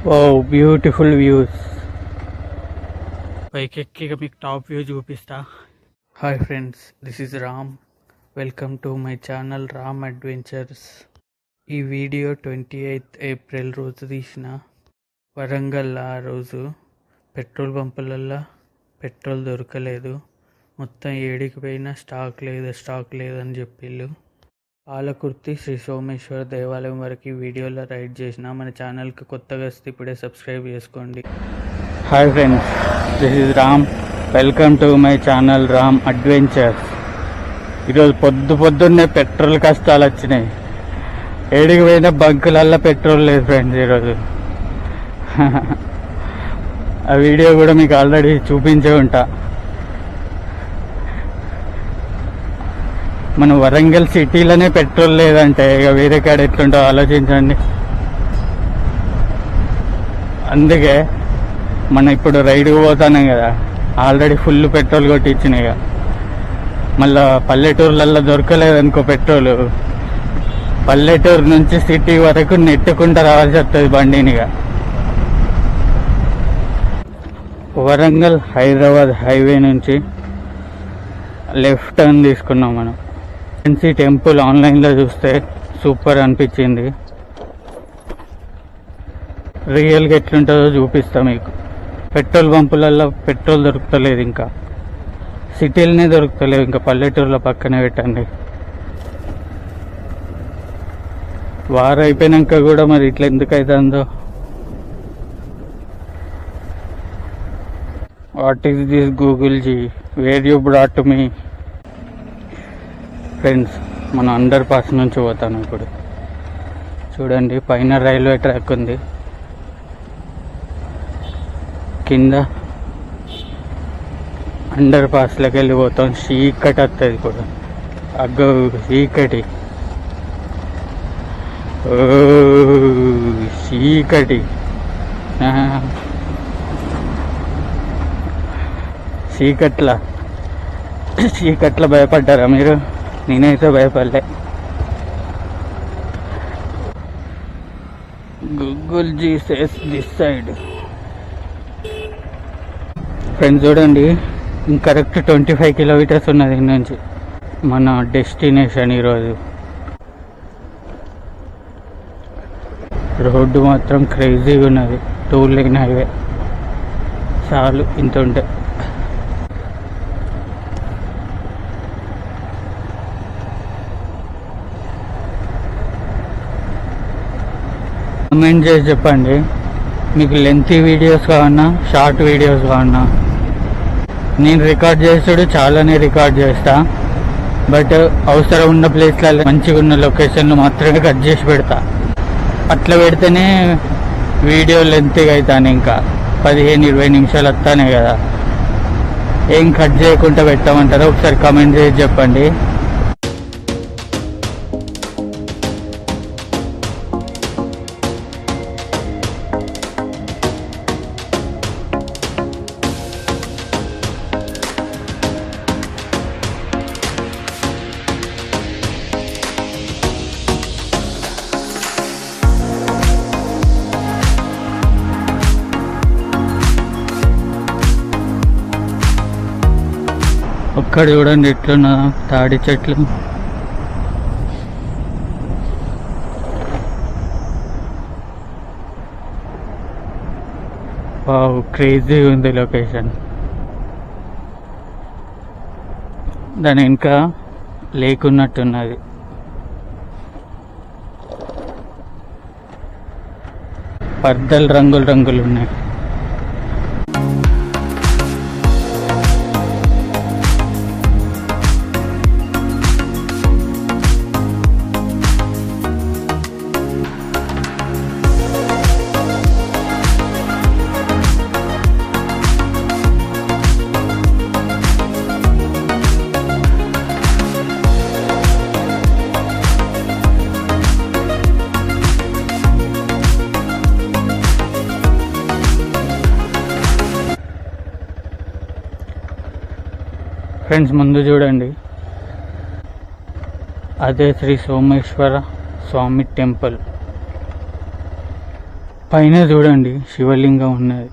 ఓ beautiful views. పైకెక్కి మీకు top view చూపిస్తా. Hi friends, this is Ram. Welcome to my channel Ram adventures. ఈ video 28th April రోజు తీసిన. వరంగల్ ఆ రోజు పెట్రోల్ పంపులల్లో పెట్రోల్ దొరకలేదు. మొత్తం ఏడికి పోయినా స్టాక్ లేదని చెప్పిళ్ళు. పాలకుర్తి శ్రీ సోమేశ్వర దేవాలయం వరకు వీడియోలో రైడ్ చేసిన. మన ఛానల్కి కొత్తగా వస్తే ఇప్పుడే సబ్స్క్రైబ్ చేసుకోండి. Hi friends, this is Ram. Welcome to my channel Ram adventures. ఈరోజు పొద్దున్నే పెట్రోల్ కష్టాలు వచ్చినాయి. ఏడికి పోయిన బంకులల్లో పెట్రోల్ లేదు ఫ్రెండ్స్ ఈరోజు. ఆ వీడియో కూడా మీకు ఆల్రెడీ చూపించే ఉంటా. మన వరంగల్ సిటీలోనే పెట్రోల్ లేదంటే ఇక వేరే కాడ ఎట్లుంటో ఆలోచించండి. అందుకే మనం ఇప్పుడు రైడ్కి పోతాం కదా, ఆల్రెడీ ఫుల్ పెట్రోల్ కొట్టించినాయి. ఇక మళ్ళా పల్లెటూర్లలో దొరకలేదనుకో పెట్రోల్, పల్లెటూరు నుంచి సిటీ వరకు నెట్టుకుంటూ రావాల్సి వస్తుంది బండినిగా. వరంగల్ హైదరాబాద్ హైవే నుంచి లెఫ్ట్ టర్న్ తీసుకున్నాం మనం. ఎన్సీ టెంపుల్ ఆన్లైన్లో చూస్తే సూపర్ అనిపించింది. రియల్గా ఎట్లుంటుందో చూపిస్తా మీకు. పెట్రోల్ పంపులలో పెట్రోల్ దొరుకుతలేదు, ఇంకా సిటీలనే దొరుకుతలేదు, ఇంకా పల్లెటూరులో పక్కనే పెట్టండి. వారం అయిపోయినాక కూడా మరి ఇట్లా ఎందుకు అవుతుందో. What is this Google ji, where you brought me. Friends, మనం అండర్ పాస్ నుంచి పోతాను ఇప్పుడు. చూడండి, పైన రైల్వే ట్రాక్ ఉంది, కింద అండర్ పాస్లోకి వెళ్ళిపోతాం. చీకటి వస్తుంది కూడా, అగ్గో చీకటి, ఓ చీకటి. చీకట్ల భయపడ్డారా మీరు? నేనైతే భయపడలే. Google ji says this side. Friends చూడండి, కరెక్ట్ 25 కిలోమీటర్స్ ఉన్నది ఇక్కడ నుంచి మన డెస్టినేషన్. ఈరోజు రోడ్డు మాత్రం క్రేజీగా ఉన్నది, 2 లేన్ హైవే. చాలు ఇంత ఉంటే. కామెంట్ చేసి చెప్పండి, మీకు లెంతీ వీడియోస్ కావన్నా షార్ట్ వీడియోస్ కావన్నా. నేను రికార్డ్ చేస్తాడు చాలానే రికార్డ్ చేస్తా, బట్ అవసరం ఉన్న ప్లేస్లలో మంచిగా ఉన్న లొకేషన్లు మాత్రమే కట్ చేసి పెడతా. అట్లా పెడితేనే వీడియో లెంతీగా అవుతాను. ఇంకా 15-20 నిమిషాలు వస్తానే కదా, ఏం కట్ చేయకుండా పెట్టామంటారో ఒకసారి కామెంట్ చేసి చెప్పండి. ఒక్కడ చూడండి ఎట్లున్నా తాడి చెట్లు. వావ్, క్రేజీ ఉంది లొకేషన్. దాని ఇంకా లేకున్నట్టున్నది. పర్దలు రంగులు ఉన్నాయి. ఫ్రెండ్స్, ముందు చూడండి, అదే శ్రీ సోమేశ్వర స్వామి టెంపుల్. పైన చూడండి శివలింగం ఉన్నది.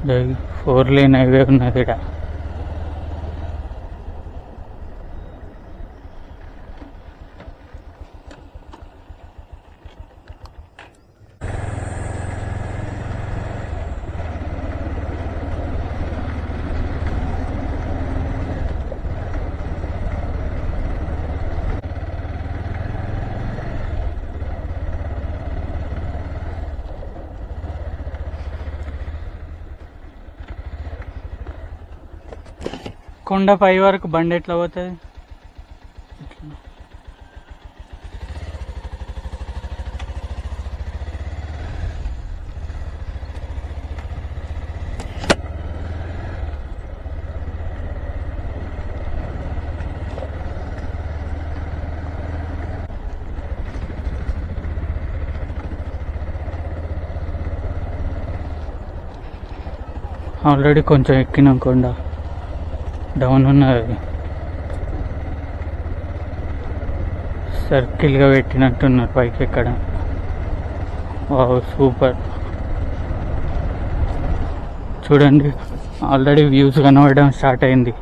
జై 4 లేన్ హైవే ఉన్నది ఇక్కడ. కొండ పై వరకు బండి ఎట్లా పోతుంది? ఆల్రెడీ కొంచెం ఎక్కినాం కొండ, డౌన్ ఉన్నది. సర్కిల్గా పెట్టినట్టున్నారు పైకి ఎక్కడ. Wow super. చూడండి ఆల్రెడీ వ్యూస్ కనబడడం స్టార్ట్ అయింది.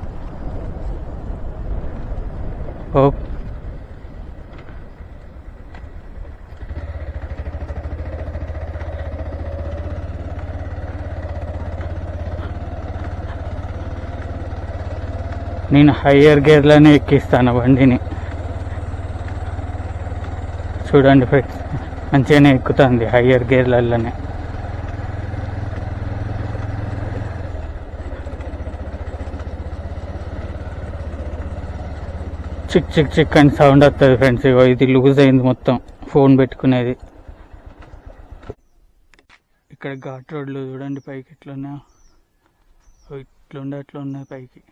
ఓ నేను హయ్యర్ గేర్లోనే ఎక్కిస్తాను బండిని. చూడండి ఫ్రెండ్స్, మంచిగానే ఎక్కుతుంది హయ్యర్ గేర్లలోనే. చిక్ చిక్ చిక్ అని సౌండ్ వస్తుంది ఫ్రెండ్స్. ఇగో ఇది లూజ్ అయింది మొత్తం ఫోన్ పెట్టుకునేది. ఇక్కడ ఘాట్ రోడ్లు చూడండి పైకి ఎట్లున్నా, ఇట్లుండే అట్లా ఉన్నాయి పైకి.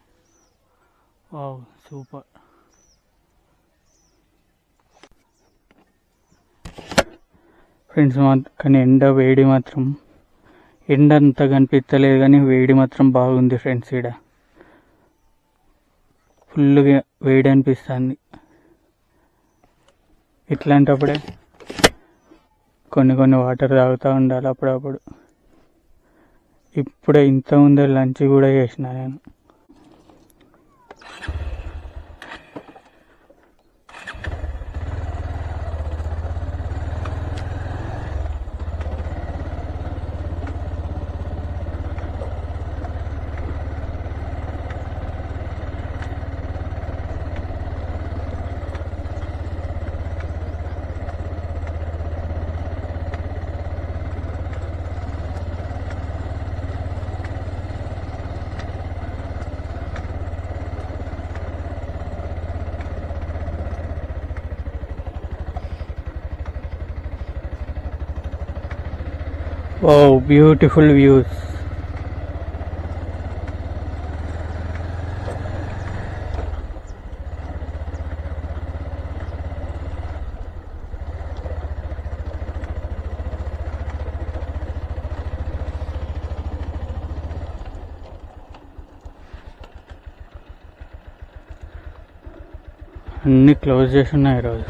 Wow super. ఫ్రెండ్స్ కానీ వేడి మాత్రం ఎండ అంతా కనిపించలేదు కానీ వేడి మాత్రం బాగుంది ఫ్రెండ్స్. ఇక్కడ ఫుల్గా వేడి అనిపిస్తుంది. ఇట్లాంటప్పుడే కొన్ని వాటర్ తాగుతూ ఉండాలి అప్పుడప్పుడు. ఇప్పుడే ఇంతకుముందే లంచ్ కూడా చేసిన నేను. Wow, beautiful views. అన్నీ క్లోజ్ చేసి ఉన్నాయి ఈరోజు.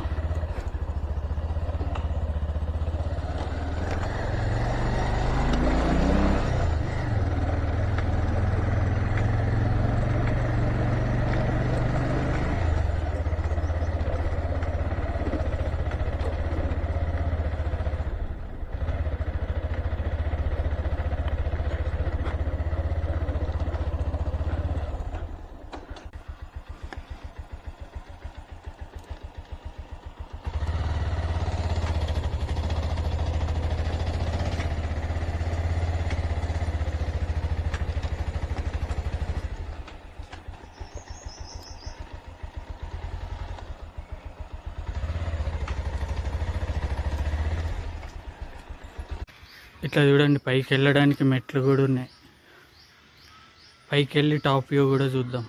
ఇట్లా చూడండి పైకి వెళ్ళడానికి మెట్లు కూడా ఉన్నాయి. పైకి వెళ్ళి టాప్ వ్యూ కూడా చూద్దాం.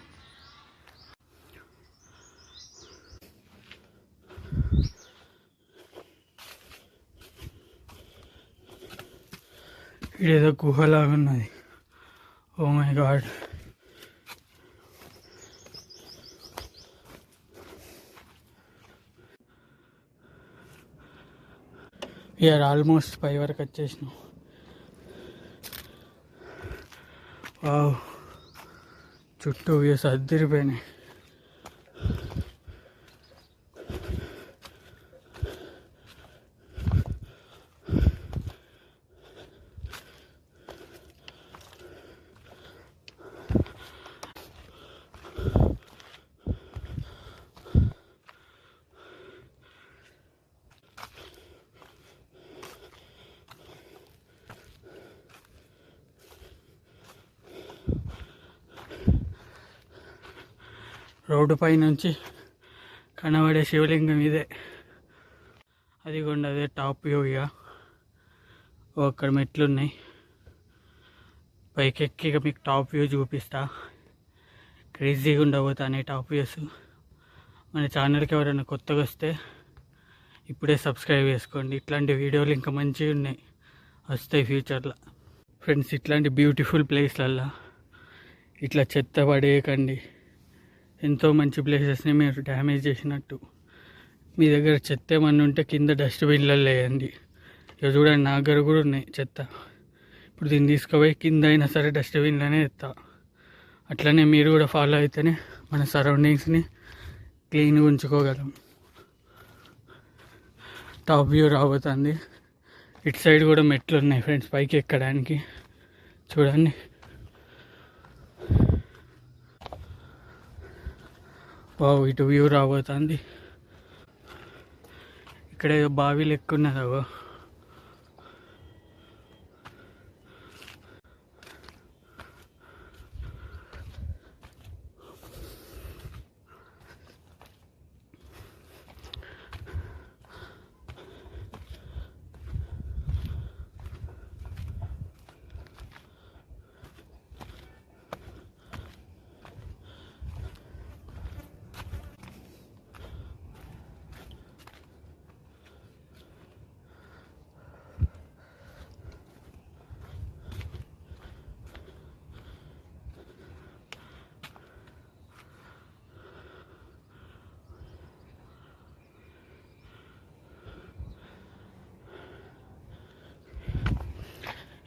ఇదేదో గుహలాగా ఉన్నది. Oh my god. We are almost పై వరకు వచ్చేసినాం. వావ్, చుట్టూ వ్యూస్ అద్దరిపోయినాయి. రోడ్డు పై నుంచి కనబడే శివలింగం ఇదే. అది కూడా అదే టాప్ వ్యూ. ఇక అక్కడ మెట్లు ఉన్నాయి. పైకి ఎక్కి ఇక మీకు టాప్ వ్యూ చూపిస్తా. క్రేజీగా ఉండబోతానే టాప్ వ్యూస్. మన ఛానల్కి ఎవరైనా కొత్తగా వస్తే ఇప్పుడే సబ్స్క్రైబ్ చేసుకోండి. ఇట్లాంటి వీడియోలు ఇంకా మంచిగా ఉన్నాయి, వస్తాయి ఫ్యూచర్లో. ఫ్రెండ్స్, ఇట్లాంటి బ్యూటిఫుల్ ప్లేస్లల్లో ఇట్లా చెత్త పడేయకండి. ఎంతో మంచి ప్లేసెస్ని మీరు డ్యామేజ్ చేసినట్టు. మీ దగ్గర చెత్త ఏమన్నా ఉంటే కింద డస్ట్బిన్లలో వేయండి. ఇక చూడండి, నా దగ్గర కూడా ఉన్నాయి చెత్త. ఇప్పుడు దీన్ని తీసుకుపోయి కింద అయినా సరే డస్ట్బిన్లోనే ఎత్తా. అట్లనే మీరు కూడా ఫాలో అయితేనే మన సరౌండింగ్స్ని క్లీన్గా ఉంచుకోగలం. టాప్ వ్యూ రాబోతుంది. ఇటు సైడ్ కూడా మెట్లు ఉన్నాయి ఫ్రెండ్స్ పైకి ఎక్కడానికి. చూడండి, వావ్, ఇటు వ్యూ రాబోతుంది. ఇక్కడ ఏదో బావి లెక్క ఉన్నది. అవో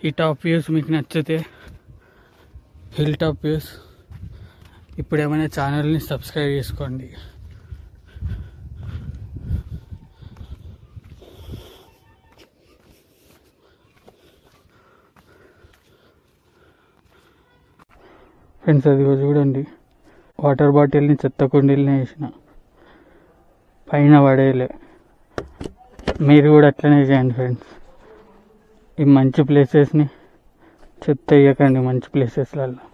ఈ టాప్ వ్యూస్ మీకు నచ్చితే, హిల్ టాప్ వ్యూస్, ఇప్పుడు ఏమైనా ఛానల్ని సబ్స్క్రైబ్ చేసుకోండి. ఫ్రెండ్స్, అది చూడండి, వాటర్ బాటిల్ని చెత్త కుండీలనే వేసిన, పైన పడేయలే. మీరు కూడా అట్లనే చేయండి ఫ్రెండ్స్. ఈ మంచి ప్లేసెస్ని చెత్త వేయకండి. మంచి ప్లేసెస్లలో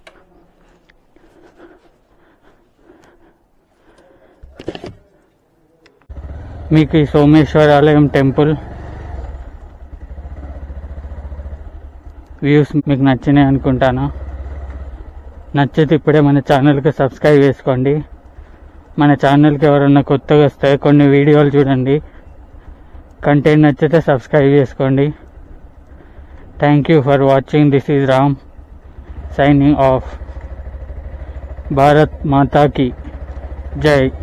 మీకు ఈ సోమేశ్వర ఆలయం టెంపుల్ వ్యూస్ మీకు నచ్చినాయి అనుకుంటాను. నచ్చితే ఇప్పుడే మన ఛానల్కి సబ్స్క్రైబ్ చేసుకోండి. మన ఛానల్కి ఎవరన్నా కొత్తగా వస్తే కొన్ని వీడియోలు చూడండి. కంటెంట్ నచ్చితే సబ్స్క్రైబ్ చేసుకోండి. Thank you for watching. This is Ram signing off. Bharat Mata ki Jai.